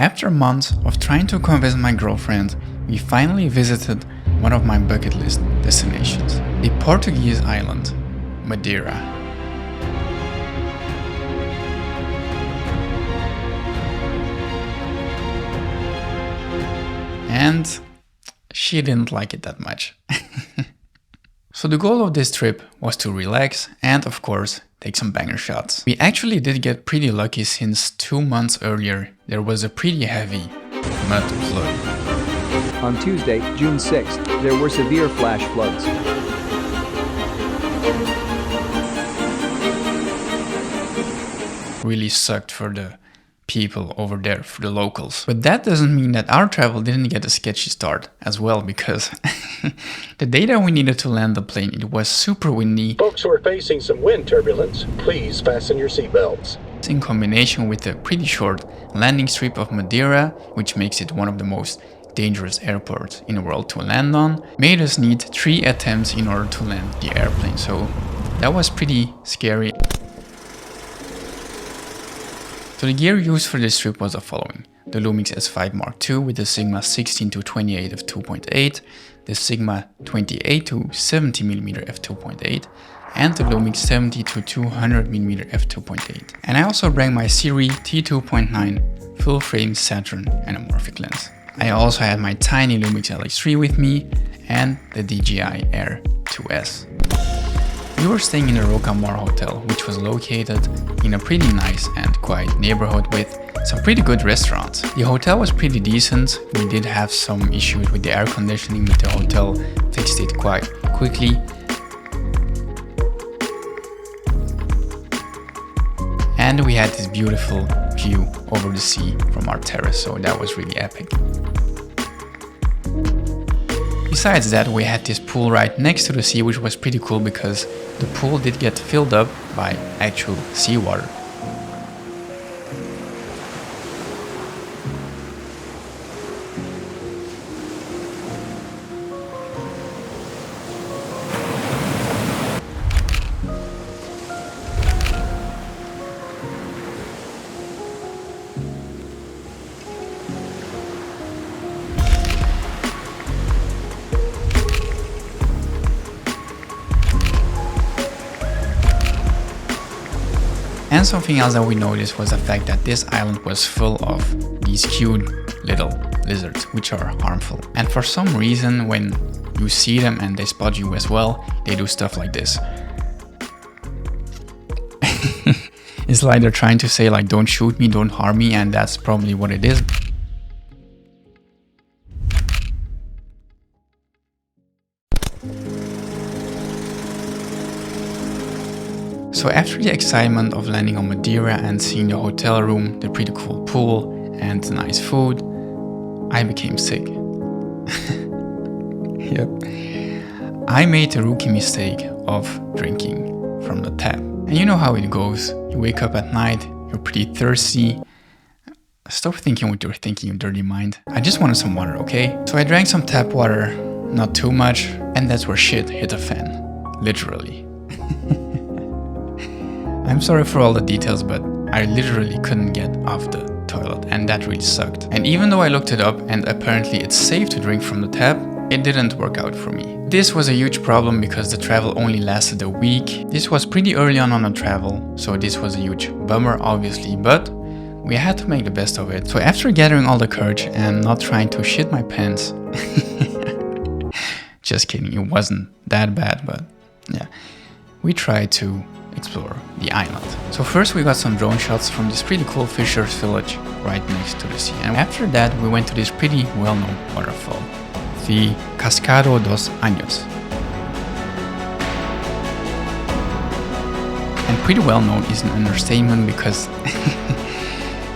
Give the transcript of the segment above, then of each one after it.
After months of trying to convince my girlfriend, we finally visited one of my bucket list destinations, a Portuguese island, Madeira. And she didn't like it that much. So the goal of this trip was to relax and, of course, take some banger shots. We actually did get pretty lucky since 2 months earlier there was a pretty heavy mud flood. On Tuesday, June 6th, there were severe flash floods. Really sucked for the people over there, for the locals. But that doesn't mean that our travel didn't get a sketchy start as well, because the day that we needed to land the plane, it was super windy. Folks who are facing some wind turbulence, please fasten your seatbelts. In combination with the pretty short landing strip of Madeira, which makes it one of the most dangerous airports in the world to land on, made us need 3 attempts in order to land the airplane. So that was pretty scary. So the gear used for this trip was the following: the Lumix S5 Mark II with the Sigma 16-28 f2.8, the Sigma 28-70mm f2.8, and the Lumix 70-200mm f2.8. And I also brought my Siri T2.9 full frame Saturn anamorphic lens. I also had my tiny Lumix LX3 with me and the DJI Air 2S. We were staying in the Rocamora Hotel, which was located in a pretty nice and quiet neighborhood with some pretty good restaurants. The hotel was pretty decent. We did have some issues with the air conditioning, but the hotel fixed it quite quickly. And we had this beautiful view over the sea from our terrace, so that was really epic. Besides that, we had this pool right next to the sea, which was pretty cool because the pool did get filled up by actual seawater. And something else that we noticed was the fact that this island was full of these cute little lizards, which are harmful. And for some reason, when you see them and they spot you as well, they do stuff like this. It's like they're trying to say, like, don't shoot me, don't harm me, and that's probably what it is. So after the excitement of landing on Madeira and seeing the hotel room, the pretty cool pool and the nice food, I became sick. Yep. I made the rookie mistake of drinking from the tap. And you know how it goes. You wake up at night, you're pretty thirsty. Stop thinking what you're thinking, you dirty mind. I just wanted some water, okay? So I drank some tap water, not too much, and that's where shit hit the fan. Literally. I'm sorry for all the details, but I literally couldn't get off the toilet, and that really sucked. And even though I looked it up and apparently it's safe to drink from the tap, it didn't work out for me. This was a huge problem because the travel only lasted a week. This was pretty early on the travel, so this was a huge bummer obviously, but we had to make the best of it. So after gathering all the courage and not trying to shit my pants, just kidding, it wasn't that bad, but yeah, we tried to explore the island. So first we got some drone shots from this pretty cool fisher's village right next to the sea. And after that we went to this pretty well-known waterfall, the Cascado dos Anjos. And pretty well-known is an understatement because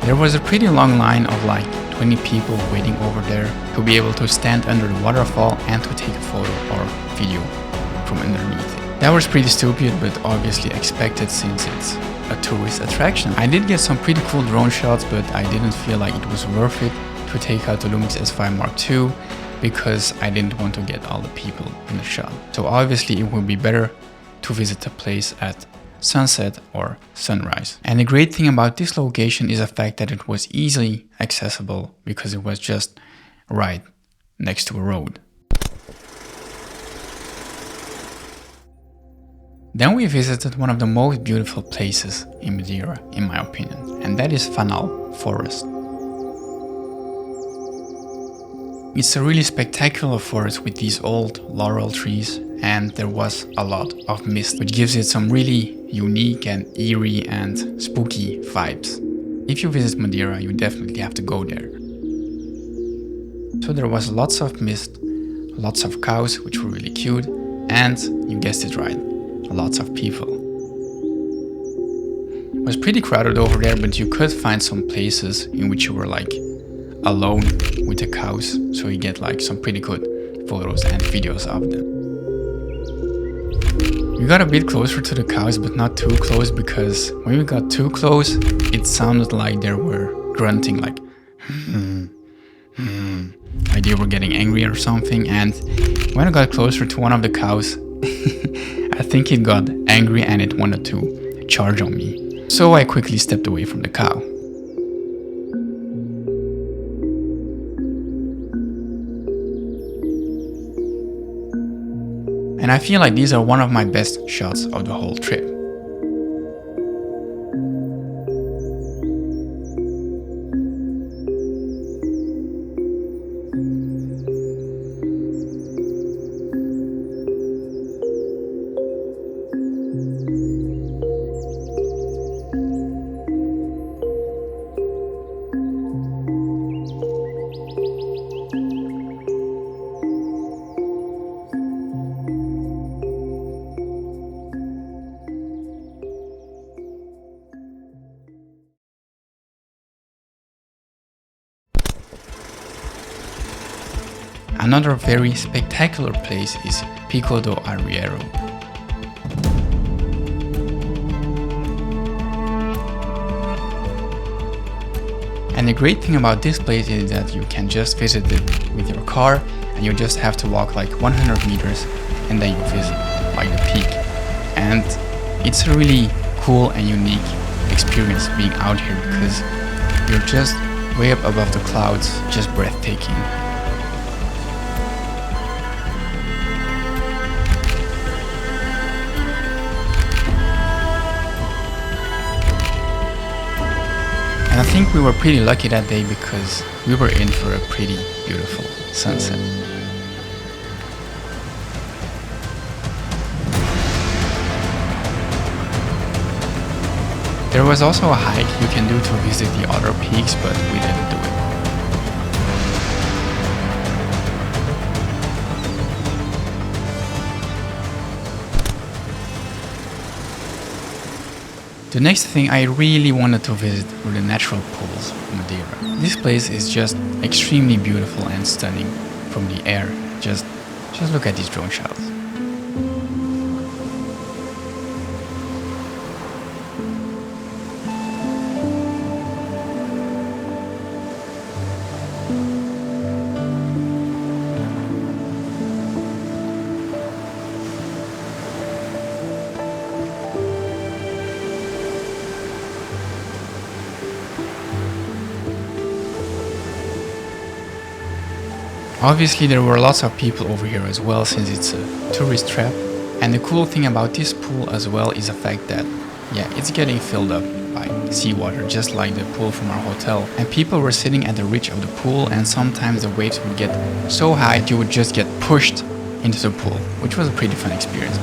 there was a pretty long line of like 20 people waiting over there to be able to stand under the waterfall and to take a photo or video from underneath it. That was pretty stupid, but obviously expected since it's a tourist attraction. I did get some pretty cool drone shots, but I didn't feel like it was worth it to take out the Lumix S5 Mark II because I didn't want to get all the people in the shot. So obviously it would be better to visit the place at sunset or sunrise. And the great thing about this location is the fact that it was easily accessible because it was just right next to a road. Then we visited one of the most beautiful places in Madeira, in my opinion, and that is Fanal Forest. It's a really spectacular forest with these old laurel trees, and there was a lot of mist, which gives it some really unique and eerie and spooky vibes. If you visit Madeira, you definitely have to go there. So there was lots of mist, lots of cows, which were really cute, and you guessed it right, lots of people. It was pretty crowded over there, but you could find some places in which you were like alone with the cows, so you get like some pretty good photos and videos of them. We got a bit closer to the cows, but not too close, because when we got too close, it sounded like they were grunting, like like they were getting angry or something. And when I got closer to one of the cows, I think it got angry and it wanted to charge on me. So I quickly stepped away from the cow. And I feel like these are one of my best shots of the whole trip. Another very spectacular place is Pico do Arieiro. And the great thing about this place is that you can just visit it with your car, and you just have to walk like 100 meters and then you visit like the peak. And it's a really cool and unique experience being out here, because you're just way up above the clouds, just breathtaking. And I think we were pretty lucky that day because we were in for a pretty beautiful sunset. There was also a hike you can do to visit the other peaks, but we didn't do it. The next thing I really wanted to visit were the natural pools of Madeira. This place is just extremely beautiful and stunning from the air. Just look at these drone shots. Obviously there were lots of people over here as well, since it's a tourist trap. And the cool thing about this pool as well is the fact that, yeah, it's getting filled up by seawater, just like the pool from our hotel. And people were sitting at the ridge of the pool, and sometimes the waves would get so high you would just get pushed into the pool, which was a pretty fun experience.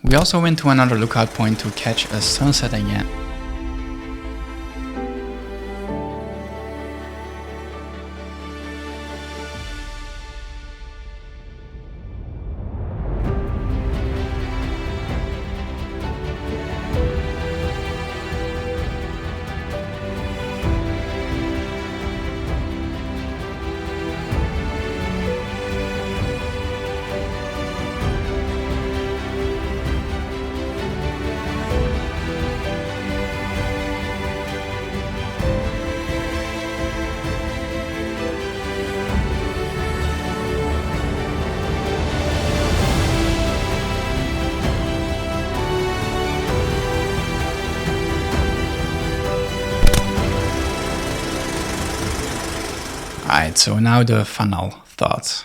We also went to another lookout point to catch a sunset again. Alright, so now the final thoughts.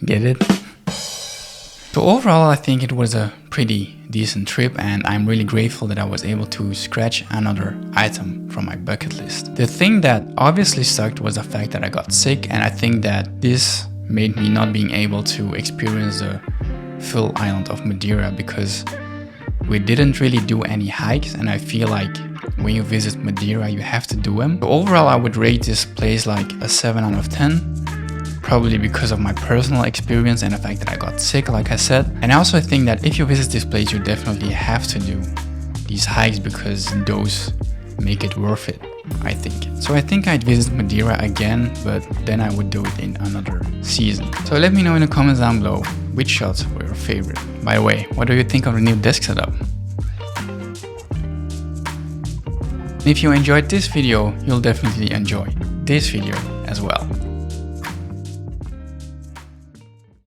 Get it? So overall, I think it was a pretty decent trip, and I'm really grateful that I was able to scratch another item from my bucket list. The thing that obviously sucked was the fact that I got sick, and I think that this made me not being able to experience the full island of Madeira, because we didn't really do any hikes, and I feel like when you visit Madeira you have to do them. So overall, I would rate this place like a 7 out of 10. Probably because of my personal experience and the fact that I got sick, like I said. And I also think that if you visit this place, you definitely have to do these hikes, because those make it worth it, I think. So I think I'd visit Madeira again, but then I would do it in another season. So let me know in the comments down below which shots were your favorite. By the way, what do you think of the new desk setup? If you enjoyed this video, you'll definitely enjoy this video as well.